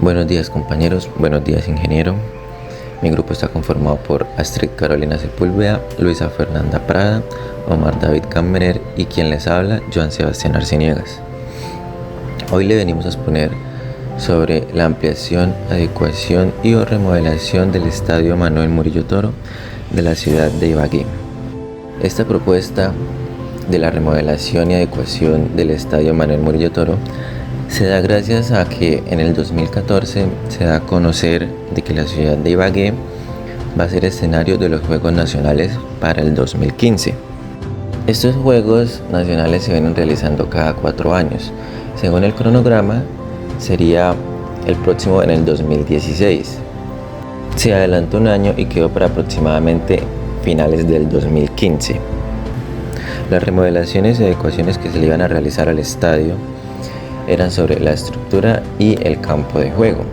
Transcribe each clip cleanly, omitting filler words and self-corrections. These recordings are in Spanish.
Buenos días compañeros, buenos días ingeniero. Mi grupo está conformado por Astrid Carolina Sepúlveda, Luisa Fernanda Prada, Omar David Kammerer y quien les habla, Joan Sebastián Arciniegas. Hoy le venimos a exponer sobre la ampliación, adecuación y o remodelación del Estadio Manuel Murillo Toro de la ciudad de Ibagué. Esta propuesta de la remodelación y adecuación del Estadio Manuel Murillo Toro se da gracias a que en el 2014 se da a conocer de que la ciudad de Ibagué va a ser escenario de los Juegos Nacionales para el 2015. Estos Juegos Nacionales se vienen realizando cada 4 años. Según el cronograma, sería el próximo en el 2016. Se adelantó un año y quedó para aproximadamente finales del 2015. Las remodelaciones y adecuaciones que se le iban a realizar al estadio eran sobre la estructura y el campo de juego.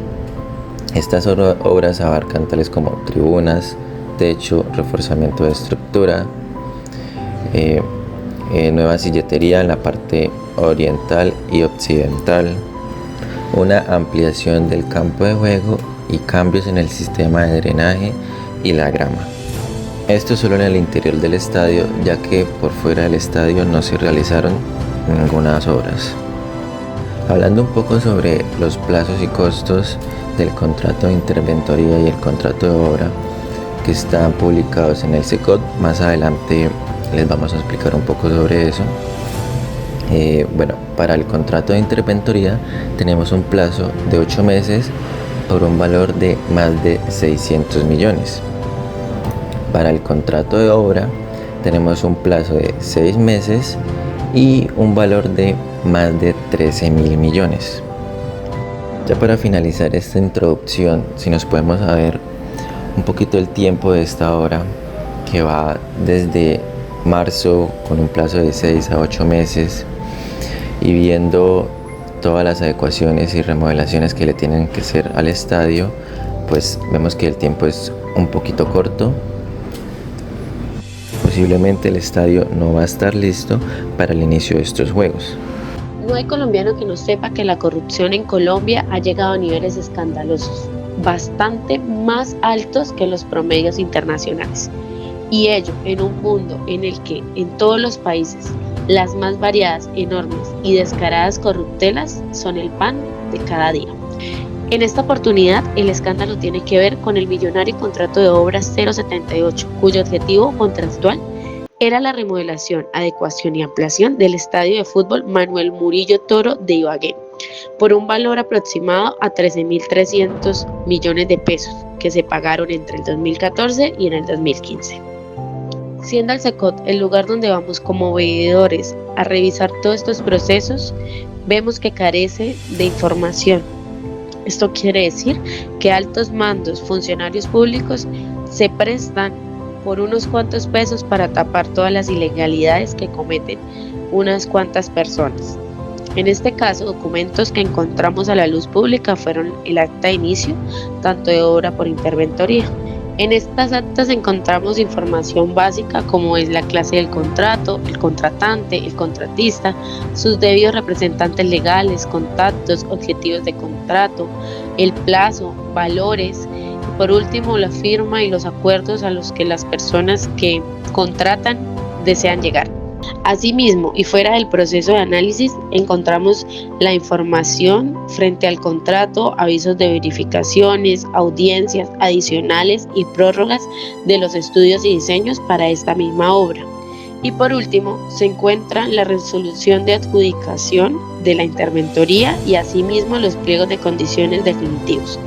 Estas obras abarcan tales como tribunas, techo, reforzamiento de estructura, nueva silletería en la parte oriental y occidental, una ampliación del campo de juego y cambios en el sistema de drenaje y la grama. Esto solo en el interior del estadio, ya que por fuera del estadio no se realizaron ninguna obras. Hablando un poco sobre los plazos y costos del contrato de interventoría y el contrato de obra que están publicados en el SECOT, más adelante les vamos a explicar un poco sobre eso. Para el contrato de interventoría tenemos un plazo de 8 meses por un valor de más de 600 millones. Para el contrato de obra tenemos un plazo de 6 meses y un valor de más de 13.000 millones. Ya para finalizar esta introducción, si nos podemos saber un poquito el tiempo de esta obra, que va desde marzo con un plazo de 6 a 8 meses, y viendo todas las adecuaciones y remodelaciones que le tienen que hacer al estadio, pues vemos que el tiempo es un poquito corto. Posiblemente el estadio no va a estar listo para el inicio de estos juegos. No hay colombiano que no sepa que la corrupción en Colombia ha llegado a niveles escandalosos, bastante más altos que los promedios internacionales. Y ello en un mundo en el que en todos los países las más variadas, enormes y descaradas corruptelas son el pan de cada día. En esta oportunidad, el escándalo tiene que ver con el millonario contrato de obras 078, cuyo objetivo contractual era la remodelación, adecuación y ampliación del estadio de fútbol Manuel Murillo Toro de Ibagué, por un valor aproximado a 13.300 millones de pesos, que se pagaron entre el 2014 y en el 2015. Siendo el SECOT el lugar donde vamos como veedores a revisar todos estos procesos, vemos que carece de información. Esto quiere decir que altos mandos, funcionarios públicos, se prestan por unos cuantos pesos para tapar todas las ilegalidades que cometen unas cuantas personas. En este caso, documentos que encontramos a la luz pública fueron el acta de inicio, tanto de obra por interventoría. En estas actas encontramos información básica como es la clase del contrato, el contratante, el contratista, sus debidos representantes legales, contactos, objetivos de contrato, el plazo, valores, y por último la firma y los acuerdos a los que las personas que contratan desean llegar. Asimismo, y fuera del proceso de análisis, encontramos la información frente al contrato, avisos de verificaciones, audiencias adicionales y prórrogas de los estudios y diseños para esta misma obra. Y por último, se encuentra la resolución de adjudicación de la interventoría y asimismo los pliegos de condiciones definitivos.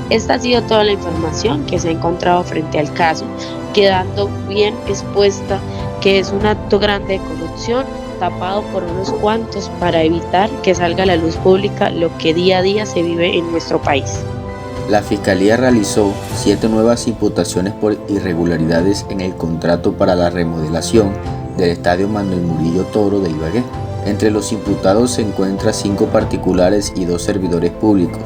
Esta ha sido toda la información que se ha encontrado frente al caso, quedando bien expuesta que es un acto grande de corrupción tapado por unos cuantos para evitar que salga a la luz pública lo que día a día se vive en nuestro país. La Fiscalía realizó 7 nuevas imputaciones por irregularidades en el contrato para la remodelación del Estadio Manuel Murillo Toro de Ibagué. Entre los imputados se encuentran 5 particulares y 2 servidores públicos,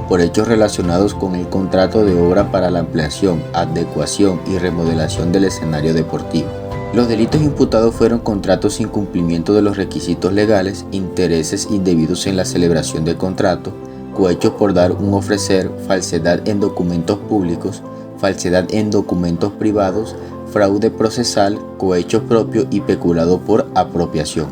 por hechos relacionados con el contrato de obra para la ampliación, adecuación y remodelación del escenario deportivo. Los delitos imputados fueron contratos sin cumplimiento de los requisitos legales, intereses indebidos en la celebración del contrato, cohechos por dar un ofrecer, falsedad en documentos públicos, falsedad en documentos privados, fraude procesal, cohecho propio y peculado por apropiación.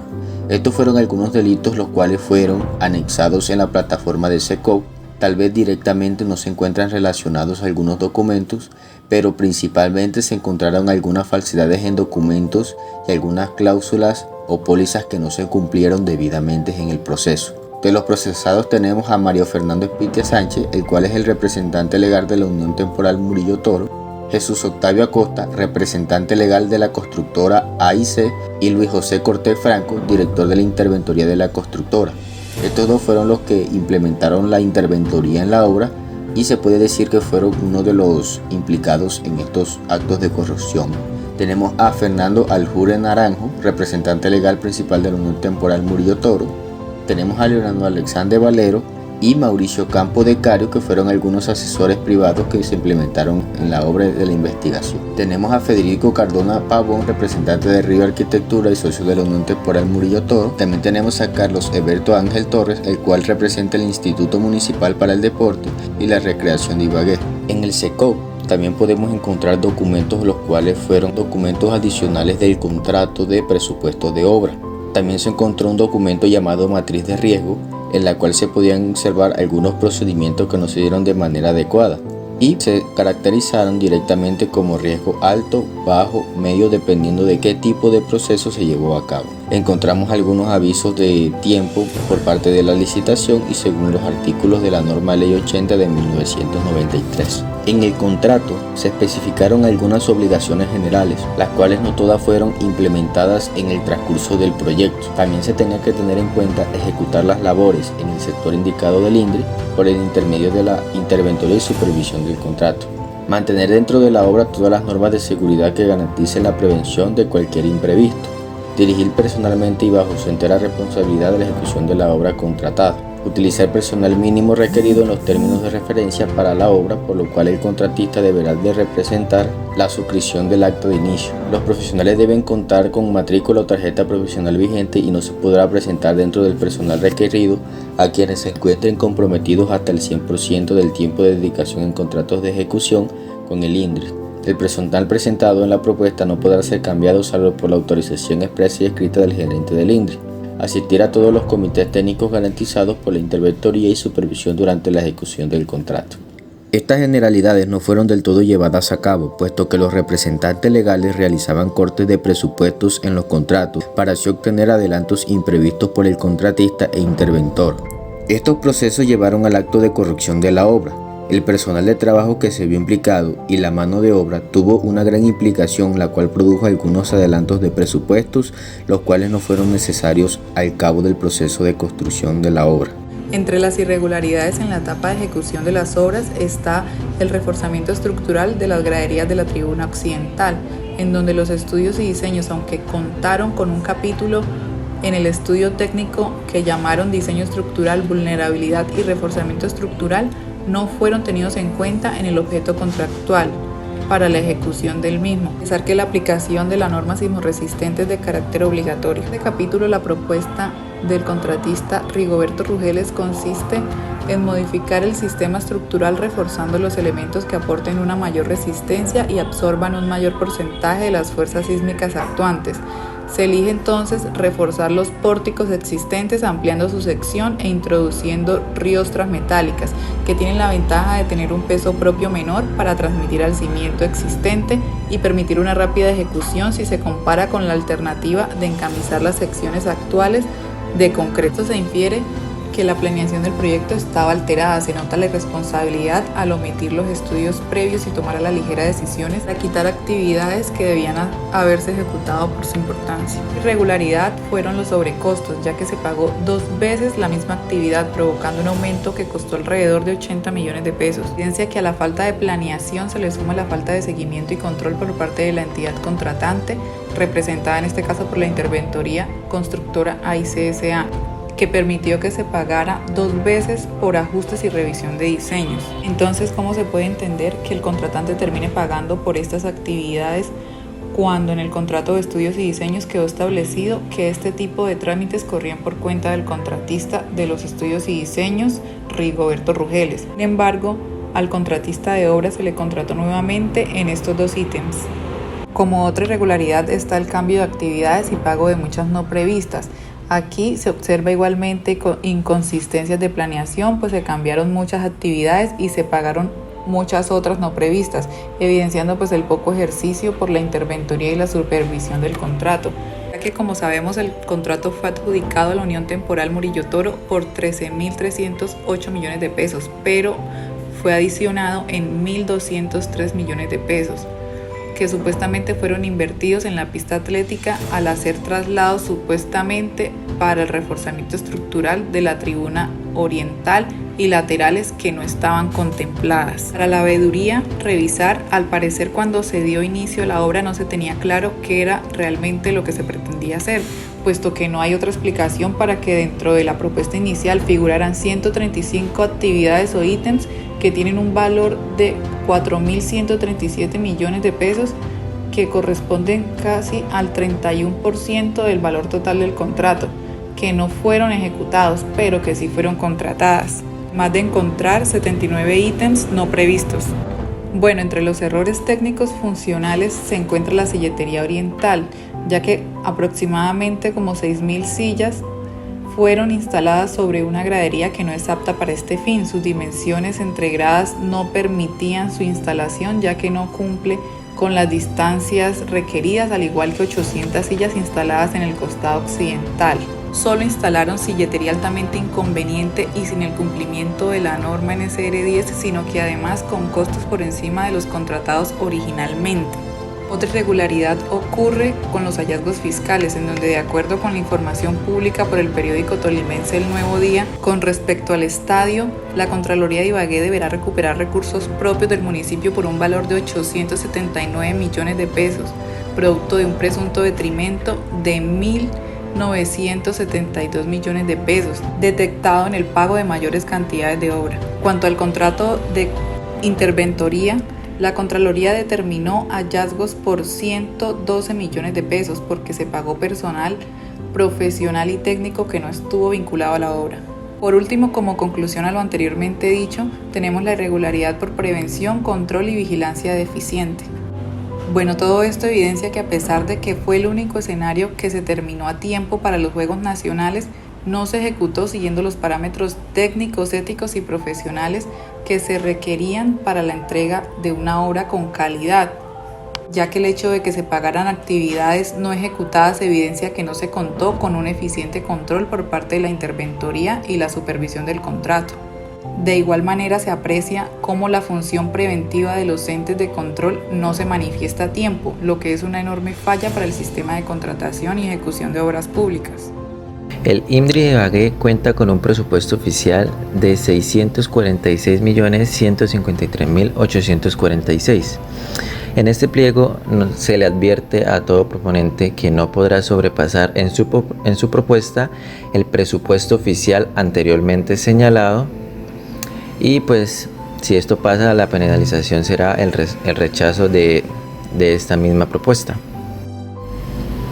Estos fueron algunos delitos los cuales fueron anexados en la plataforma de SECOV. Tal vez directamente no se encuentran relacionados a algunos documentos, pero principalmente se encontraron algunas falsedades en documentos y algunas cláusulas o pólizas que no se cumplieron debidamente en el proceso. De los procesados tenemos a Mario Fernando Espitia Sánchez, el cual es el representante legal de la Unión Temporal Murillo Toro, Jesús Octavio Acosta, representante legal de la constructora AIC, y Luis José Cortés Franco, director de la interventoría de la constructora. Estos dos fueron los que implementaron la interventoría en la obra y se puede decir que fueron uno de los implicados en estos actos de corrupción. Tenemos a Fernando Aljure Naranjo, representante legal principal de la Unión Temporal Murillo Toro. Tenemos a Leonardo Alexander Valero y Mauricio Campo de Cario, que fueron algunos asesores privados que se implementaron en la obra de la investigación. Tenemos a Federico Cardona Pavón, representante de Río Arquitectura y socio de la Unión Temporal Murillo Toro. También tenemos a Carlos Eberto Ángel Torres, el cual representa el Instituto Municipal para el Deporte y la Recreación de Ibagué. En el SECOV también podemos encontrar documentos los cuales fueron documentos adicionales del contrato de presupuesto de obra. También se encontró un documento llamado Matriz de Riesgo, en la cual se podían observar algunos procedimientos que no se dieron de manera adecuada y se caracterizaron directamente como riesgo alto, bajo, medio, dependiendo de qué tipo de proceso se llevó a cabo. Encontramos algunos avisos de tiempo por parte de la licitación y según los artículos de la norma Ley 80 de 1993. En el contrato se especificaron algunas obligaciones generales, las cuales no todas fueron implementadas en el transcurso del proyecto. También se tenía que tener en cuenta ejecutar las labores en el sector indicado del INDRI por el intermedio de la interventoría y supervisión del contrato. Mantener dentro de la obra todas las normas de seguridad que garanticen la prevención de cualquier imprevisto. Dirigir personalmente y bajo su entera responsabilidad de la ejecución de la obra contratada. Utilizar personal mínimo requerido en los términos de referencia para la obra, por lo cual el contratista deberá de representar la suscripción del acta de inicio. Los profesionales deben contar con matrícula o tarjeta profesional vigente y no se podrá presentar dentro del personal requerido a quienes se encuentren comprometidos hasta el 100% del tiempo de dedicación en contratos de ejecución con el INDRI. El personal presentado en la propuesta no podrá ser cambiado salvo por la autorización expresa y escrita del gerente del INDRI. Asistir a todos los comités técnicos garantizados por la interventoría y supervisión durante la ejecución del contrato. Estas generalidades no fueron del todo llevadas a cabo, puesto que los representantes legales realizaban cortes de presupuestos en los contratos para así obtener adelantos imprevistos por el contratista e interventor. Estos procesos llevaron al acto de corrupción de la obra. El personal de trabajo que se vio implicado y la mano de obra tuvo una gran implicación, la cual produjo algunos adelantos de presupuestos, los cuales no fueron necesarios al cabo del proceso de construcción de la obra. Entre las irregularidades en la etapa de ejecución de las obras está el reforzamiento estructural de las graderías de la tribuna occidental, en donde los estudios y diseños, aunque contaron con un capítulo en el estudio técnico que llamaron diseño estructural, vulnerabilidad y reforzamiento estructural, no fueron tenidos en cuenta en el objeto contractual para la ejecución del mismo, a pesar que la aplicación de la norma sismorresistente es de carácter obligatorio. En este capítulo, la propuesta del contratista Rigoberto Rugeles consiste en modificar el sistema estructural reforzando los elementos que aporten una mayor resistencia y absorban un mayor porcentaje de las fuerzas sísmicas actuantes. Se elige entonces reforzar los pórticos existentes ampliando su sección e introduciendo riostras metálicas que tienen la ventaja de tener un peso propio menor para transmitir al cimiento existente y permitir una rápida ejecución si se compara con la alternativa de encamisar las secciones actuales de concreto. Se infiere que la planeación del proyecto estaba alterada, se nota la irresponsabilidad al omitir los estudios previos y tomar a la ligera decisiones para quitar actividades que debían haberse ejecutado por su importancia. Irregularidad fueron los sobrecostos, ya que se pagó 2 veces la misma actividad, provocando un aumento que costó alrededor de 80 millones de pesos. Evidencia que a la falta de planeación se le suma la falta de seguimiento y control por parte de la entidad contratante, representada en este caso por la interventoría constructora AICSA, que permitió que se pagara 2 veces por ajustes y revisión de diseños. Entonces, ¿cómo se puede entender que el contratante termine pagando por estas actividades cuando en el contrato de estudios y diseños quedó establecido que este tipo de trámites corrían por cuenta del contratista de los estudios y diseños, Rigoberto Rugeles. Sin embargo, al contratista de obra se le contrató nuevamente en estos dos ítems. Como otra irregularidad está el cambio de actividades y pago de muchas no previstas. Aquí se observa igualmente inconsistencias de planeación, pues se cambiaron muchas actividades y se pagaron muchas otras no previstas, evidenciando pues el poco ejercicio por la interventoría y la supervisión del contrato, ya que como sabemos el contrato fue adjudicado a la Unión Temporal Murillo Toro por 13.308 millones de pesos, pero fue adicionado en 1.203 millones de pesos, que supuestamente fueron invertidos en la pista atlética al hacer traslados supuestamente para el reforzamiento estructural de la tribuna oriental y laterales que no estaban contempladas. Para la veeduría revisar, al parecer cuando se dio inicio a la obra no se tenía claro qué era realmente lo que se pretendía hacer, puesto que no hay otra explicación para que dentro de la propuesta inicial figuraran 135 actividades o ítems que tienen un valor de 4.137 millones de pesos, que corresponden casi al 31% del valor total del contrato, que no fueron ejecutados, pero que sí fueron contratadas, más de encontrar 79 ítems no previstos. Bueno, entre los errores técnicos funcionales se encuentra la silletería oriental, ya que aproximadamente como 6.000 sillas fueron instaladas sobre una gradería que no es apta para este fin. Sus dimensiones entre gradas no permitían su instalación, ya que no cumple con las distancias requeridas, al igual que 800 sillas instaladas en el costado occidental. Solo instalaron silletería altamente inconveniente y sin el cumplimiento de la norma NSR 10, sino que además con costos por encima de los contratados originalmente. Otra irregularidad ocurre con los hallazgos fiscales, en donde de acuerdo con la información pública por el periódico tolimense El Nuevo Día, con respecto al estadio, la Contraloría de Ibagué deberá recuperar recursos propios del municipio por un valor de 879 millones de pesos, producto de un presunto detrimento de 1.972 millones de pesos, detectado en el pago de mayores cantidades de obra. Cuanto al contrato de interventoría, la Contraloría determinó hallazgos por 112 millones de pesos porque se pagó personal profesional y técnico que no estuvo vinculado a la obra. Por último, como conclusión a lo anteriormente dicho, tenemos la irregularidad por prevención, control y vigilancia deficiente. Bueno, todo esto evidencia que a pesar de que fue el único escenario que se terminó a tiempo para los Juegos Nacionales, no se ejecutó siguiendo los parámetros técnicos, éticos y profesionales que se requerían para la entrega de una obra con calidad, ya que el hecho de que se pagaran actividades no ejecutadas evidencia que no se contó con un eficiente control por parte de la interventoría y la supervisión del contrato. De igual manera se aprecia cómo la función preventiva de los entes de control no se manifiesta a tiempo, lo que es una enorme falla para el sistema de contratación y ejecución de obras públicas. El IMDRI de Ibagué cuenta con un presupuesto oficial de 646.153.846. En este pliego se le advierte a todo proponente que no podrá sobrepasar en su propuesta el presupuesto oficial anteriormente señalado, y pues si esto pasa, la penalización será el rechazo de esta misma propuesta.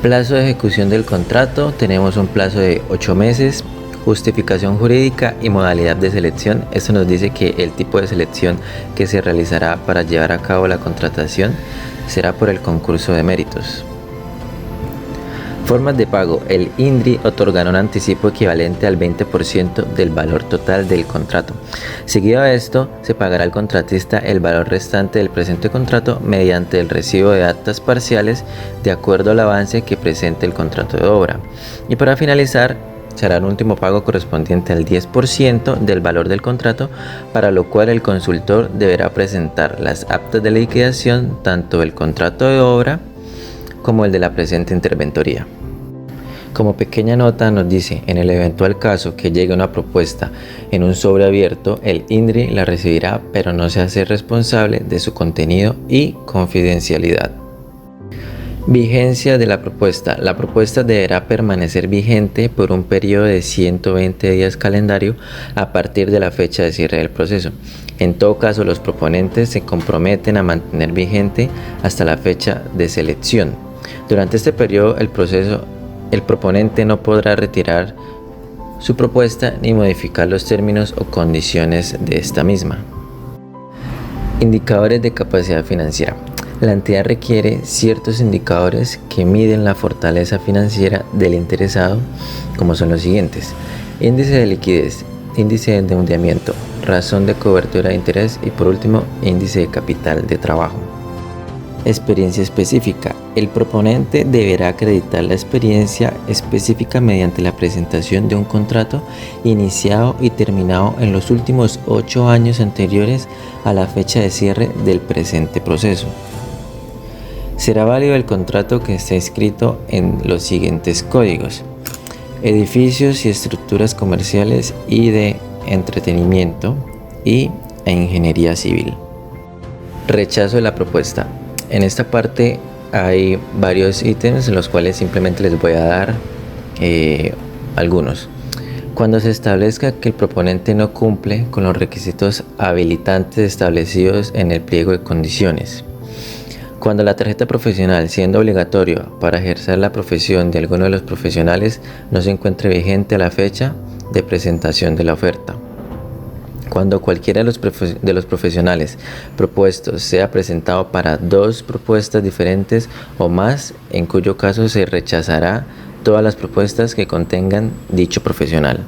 Plazo de ejecución del contrato: tenemos un plazo de 8 meses. Justificación jurídica y modalidad de selección: esto nos dice que el tipo de selección que se realizará para llevar a cabo la contratación será por el concurso de méritos. Formas de pago: el INDRI otorgará un anticipo equivalente al 20% del valor total del contrato. Seguido a esto, se pagará al contratista el valor restante del presente contrato mediante el recibo de actas parciales de acuerdo al avance que presente el contrato de obra. Y para finalizar, se hará un último pago correspondiente al 10% del valor del contrato, para lo cual el consultor deberá presentar las actas de liquidación, tanto del contrato de obra como el de la presente interventoría. Como pequeña nota nos dice: en el eventual caso que llegue una propuesta en un sobre abierto, el INDRI la recibirá, pero no se hace responsable de su contenido y confidencialidad. Vigencia de la propuesta: la propuesta deberá permanecer vigente por un periodo de 120 días calendario a partir de la fecha de cierre del proceso. En todo caso, los proponentes se comprometen a mantener vigente hasta la fecha de selección. Durante este periodo, el proponente no podrá retirar su propuesta ni modificar los términos o condiciones de esta misma. Indicadores de capacidad financiera. La entidad requiere ciertos indicadores que miden la fortaleza financiera del interesado, como son los siguientes: índice de liquidez, índice de endeudamiento, razón de cobertura de interés y por último, índice de capital de trabajo. Experiencia específica. El proponente deberá acreditar la experiencia específica mediante la presentación de un contrato iniciado y terminado en los últimos 8 años anteriores a la fecha de cierre del presente proceso. Será válido el contrato que esté inscrito en los siguientes códigos: edificios y estructuras comerciales y de entretenimiento e ingeniería civil. Rechazo de la propuesta. En esta parte hay varios ítems en los cuales simplemente les voy a dar algunos. Cuando se establezca que el proponente no cumple con los requisitos habilitantes establecidos en el pliego de condiciones. Cuando la tarjeta profesional, siendo obligatoria para ejercer la profesión de alguno de los profesionales, no se encuentre vigente a la fecha de presentación de la oferta. Cuando cualquiera de los profesionales propuestos sea presentado para 2 propuestas diferentes o más, en cuyo caso se rechazará todas las propuestas que contengan dicho profesional.